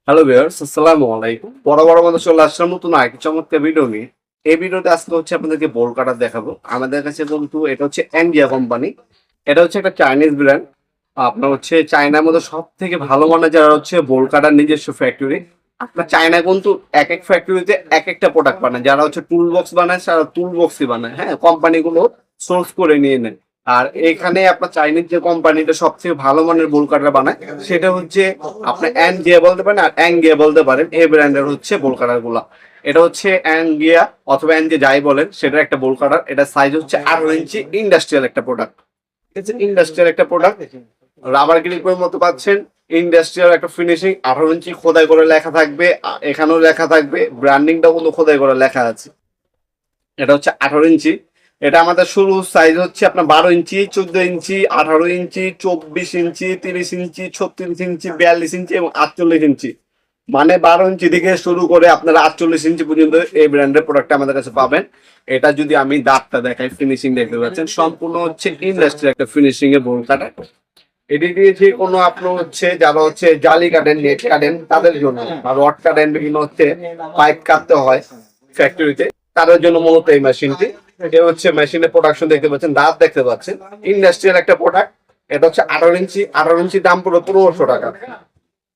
Hello viewers, আসসালামু আলাইকুম। বড় মতো চলে আসলাম নতুন আরেকটি চমৎকার ভিডিও নিয়ে। এই ভিডিওতে আজকে হচ্ছে আপনাদেরকে বোল কাটার দেখাবো। আমাদের কাছে কিন্তু এটা হচ্ছে এনজিয়া কোম্পানি। এটা হচ্ছে একটা চাইনিজ ব্র্যান্ড। আপনার হচ্ছে চায়নার মধ্যে সব থেকে ভালো মানের যারা হচ্ছে বোল কাটার নিজস্ব ফ্যাক্টরি। আপনার চায়নায় কিন্তু এক এক ফ্যাক্টরিতে এক একটা প্রোডাক্ট বানায়। যারা হচ্ছে টুল বক্স বানায় তারা টুল বক্সই বানায়। হ্যাঁ, কোম্পানিগুলো সোর্স করে নিয়ে নেয়। আর এখানে আপনার চাইনিজ যে কোম্পানিটা সবথেকে ভালো মানের বোল কাটার বানায় সেটা হচ্ছে আপনি অ্যানগিয়া বলতে পারেন আর অ্যাঙ্গিয়া বলতে পারেন। এই ব্র্যান্ডের হচ্ছে বোল কাটার গুলা। এটা হচ্ছে অ্যাঙ্গিয়া অথবা অ্যানজিয়া যাই বলেন, সেটা একটা বোল কাটার। এটা সাইজ হচ্ছে 18 ইঞ্চি, ইন্ডাস্ট্রিয়াল একটা প্রোডাক্ট। ঠিক আছে, ইন্ডাস্ট্রিয়াল একটা প্রোডাক্ট। রাবার গ্রিপের মতো পাচ্ছেন। ইন্ডাস্ট্রিয়াল একটা ফিনিশিং, 18 ইঞ্চি খোদাই করে লেখা থাকবে। এখানেও লেখা থাকবে, ব্র্যান্ডিংটাও কিন্তু খোদাই করে লেখা আছে। এটা হচ্ছে 18 ইঞ্চি। এটা আমাদের শুরু সাইজ হচ্ছে আপনার 12 ইঞ্চি, 14 ইঞ্চি, 18 ইঞ্চি, 24 ইঞ্চি, 30 ইঞ্চি, 36 ইঞ্চি, 42 ইঞ্চি এবং 48 ইঞ্চি। মানে 12 ইঞ্চি থেকে শুরু করে আপনারা 48 ইঞ্চি পর্যন্ত এই ব্র্যান্ডের প্রোডাক্ট আমাদের কাছে পাবেন। এটা যদি আমি দাঁতটা দেখাই, ফিনিশিং দেখতে পাচ্ছেন সম্পূর্ণ হচ্ছে ইন্ডাস্ট্রি একটা ফিনিশিং এর বোল কাটা। এটি দিয়ে যে কোনো আপনার হচ্ছে যারা হচ্ছে জালি কাটেন, নেট কাটেন তাদের জন্য, আর রড কাটেন, বিভিন্ন হচ্ছে পাইপ কাটতে হয় ফ্যাক্টরিতে, তাদের জন্য মূলত এই মেশিনটি। এটা হচ্ছে মেশিনের প্রোডাকশন দেখতে পাচ্ছেন, দাঁত দেখতে পাচ্ছেন, ইন্ডাস্ট্রিয়াল একটা প্রোডাক্ট। এটা হচ্ছে 18 ইঞ্চি। 18 ইঞ্চি দাম পড়বে 1500 টাকা।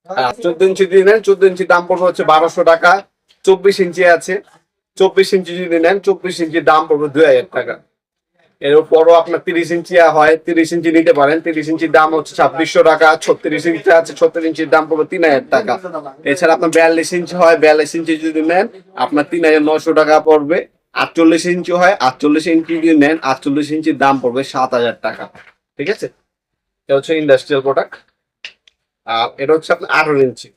আর 14 ইঞ্চি যদি নেন, 14 ইঞ্চি দাম পড়বে হচ্ছে 1200 টাকা। 24 ইঞ্চি আছে, 24 ইঞ্চি যদি নেন, 24 ইঞ্চির দাম পড়বে 2000 টাকা। এরপরও আপনার 30 ইঞ্চি হয়, 30 ইঞ্চি নিতে পারেন। 30 ইঞ্চির দাম হচ্ছে 2600 টাকা। 36 ইঞ্চি আছে, 36 ইঞ্চির দাম পড়বে 3000 টাকা। এছাড়া আপনার 42 ইঞ্চি হয়, 42 ইঞ্চি যদি নেন আপনার 3900 টাকা পড়বে। 48 ইঞ্চি হয়, 48 ইঞ্চি যদি নেন 48 ইঞ্চির দাম পড়বে 7000 টাকা। ঠিক আছে, এটা হচ্ছে ইন্ডাস্ট্রিয়াল প্রোডাক্ট। আর এটা হচ্ছে আপনার 18 ইঞ্চি।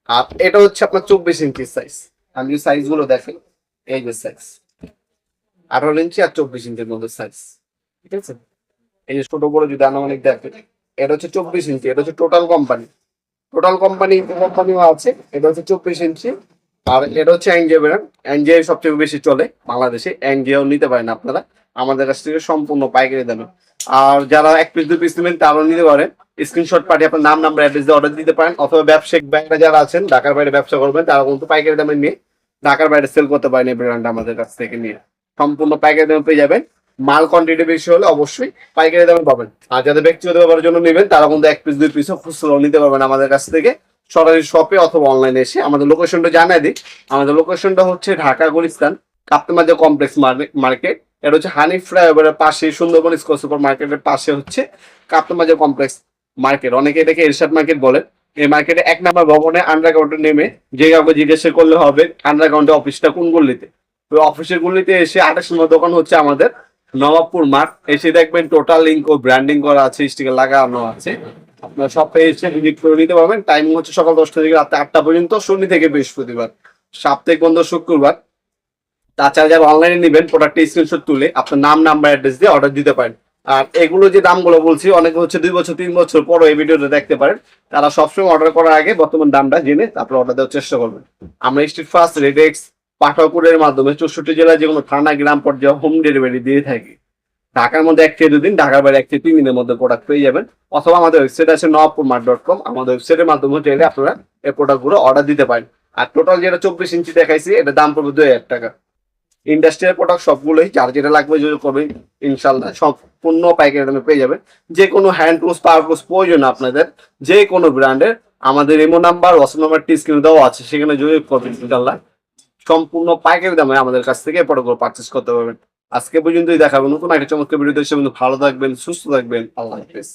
আর এটা হচ্ছে আপনার 24 ইঞ্চির সাইজ। আমি যদি সাইজ গুলো দেখেন, এই যে সাইজ 18 ইঞ্চি আর 24 ইঞ্চির মধ্যে সাইজ। ঠিক আছে, এই যে ছোট বড় যদি আনুমানিক দেখেন, এটা হচ্ছে 24 ইঞ্চি। এটা হচ্ছে টোটাল কোম্পানি, কোম্পানিও আছে। এটা হচ্ছে 24 ইঞ্চি। আর এটা হচ্ছে এনজিও ব্র্যান্ড। এনজিও সবচেয়ে বেশি চলে বাংলাদেশে। এনজিও নিতে পারেন আপনারা আমাদের কাছ থেকে সম্পূর্ণ পাইকারি দামে। আর যারা 1 পিস 2 পিস নেবেন তারাও নিতে পারেন। স্ক্রিনশট পাঠিয়ে আপনার নাম, নাম্বার, অ্যাড্রেস দিয়ে অর্ডার দিতে পারেন। অথবা ব্যবসায়িক ব্যাংকরা যারা আছেন ঢাকার বাইরে ব্যবসা করবেন, তারা কিন্তু পাইকারি দামে নিয়ে ঢাকার বাইরে সেল করতে পারেন এই ব্র্যান্ড আমাদের কাছ থেকে নিয়ে। সম্পূর্ণ পাইকারি দামে পেয়ে যাবেন। মাল কোয়ান্টিটি বেশি হলে অবশ্যই পাইকারি দামে পাবেন। আর যাদের ব্যক্তিগত ব্যবহারের জন্য নেবেন তারা কিন্তু 1 পিস 2 পিসও খুচরো নিতে পারবেন আমাদের কাছ থেকে সরাসরি শপে অথবা অনলাইনে এসে। আমাদের লোকেশনটা জানাই দিই। আমাদের লোকেশনটা হচ্ছে ঢাকা গুলিস্তান কাপ্তামাজা কমপ্লেক্স মার্কেট। এটা হচ্ছে হানি ফ্লাইওভারের পাশে, সুন্দরবন স্কয়ার সুপার মার্কেটের পাশে হচ্ছে কাপ্তামাজা কমপ্লেক্স মার্কেট। অনেকে এটাকে এরশাদ মার্কেট বলে। এই মার্কেটে 1 নম্বর ভবনে আন্ডারগ্রাউন্ডে নেমে যে কাউকে জিজ্ঞাসা করলে হবে আন্ডারগ্রাউন্ডে অফিসটা কোন গল্লিতে। তো অফিসের গল্লিতে এসে 28 নম্বর দোকান হচ্ছে আমাদের নবাবপুর মাঠ। এসে দেখবেন টোটাল লিঙ্ক ও ব্র্যান্ডিং করা আছে, স্টিকার লাগানো আছে। আপনার শপে এসে ভিজিট করে নিতে পারবেন। টাইমিং হচ্ছে সকাল 10টা থেকে রাত 8টা পর্যন্ত, শনি থেকে বৃহস্পতিবার। সাপ্তাহিক বন্ধ শুক্রবার। তাছাড়া যারা অনলাইনে নেবেন প্রোডাক্টের স্ক্রিনশট তুলে আপনার নাম, নাম্বার, অ্যাড্রেস দিয়ে অর্ডার দিতে পারেন। আর এগুলো যে দামগুলো বলছি, অনেকে হচ্ছে 2 বছর 3 বছর পরও এই ভিডিওটা দেখতে পারেন। তারা সবসময় অর্ডার করার আগে বর্তমান দামটা জেনে তারপর অর্ডার দেওয়ার চেষ্টা করবেন। আমরা স্ট্রিট ফাস্ট, রেডেক্স, পাঠাকুরের মাধ্যমে 64 জেলায় যে কোনো থানা, গ্রাম পর্যায়ে হোম ডেলিভারি দিয়ে থাকি। ঢাকার মধ্যে 1 থেকে 2 দিন, ঢাকার বাইরে 1 থেকে 3 দিনের মধ্যে প্রোডাক্ট পেয়ে যাবেন। অথবা আমাদের ওয়েবসাইট আছে নবাবপুরমার্ট.com। আমাদের ওয়েবসাইটের মাধ্যমে চাইলে আপনারা এই প্রোডাক্টগুলো অর্ডার দিতে পারেন। আর টোটাল যেটা 24 ইঞ্চি দেখাইছি, এটা দাম পড়বে 2000 টাকা। ইন্ডাস্ট্রিয়াল প্রোডাক্ট সবগুলোই, যার যেটা লাগবে যদি করবেন ইনশাল্লাহ সম্পূর্ণ পাইকারি দামে পেয়ে যাবেন। যে কোনো হ্যান্ড টুলস, পাওয়ার টুলস প্রয়োজন আপনাদের যে কোনো ব্র্যান্ডের, আমাদের ইমো নাম্বার, হোয়াটসঅ্যাপ নাম্বারটি স্ক্রিনে দেওয়া আছে, সেখানে যদি করবেন ইনশাল্লাহ সম্পূর্ণ পাইকারি দামে আমাদের কাছ থেকে প্রোডাক্টগুলো পারচেস করতে পারবেন। আজকে পর্যন্তই দেখাবো নতুন একটা চমৎকার ভিডিও। ভালো থাকবেন, সুস্থ থাকবেন। আল্লাহ হাফেজ।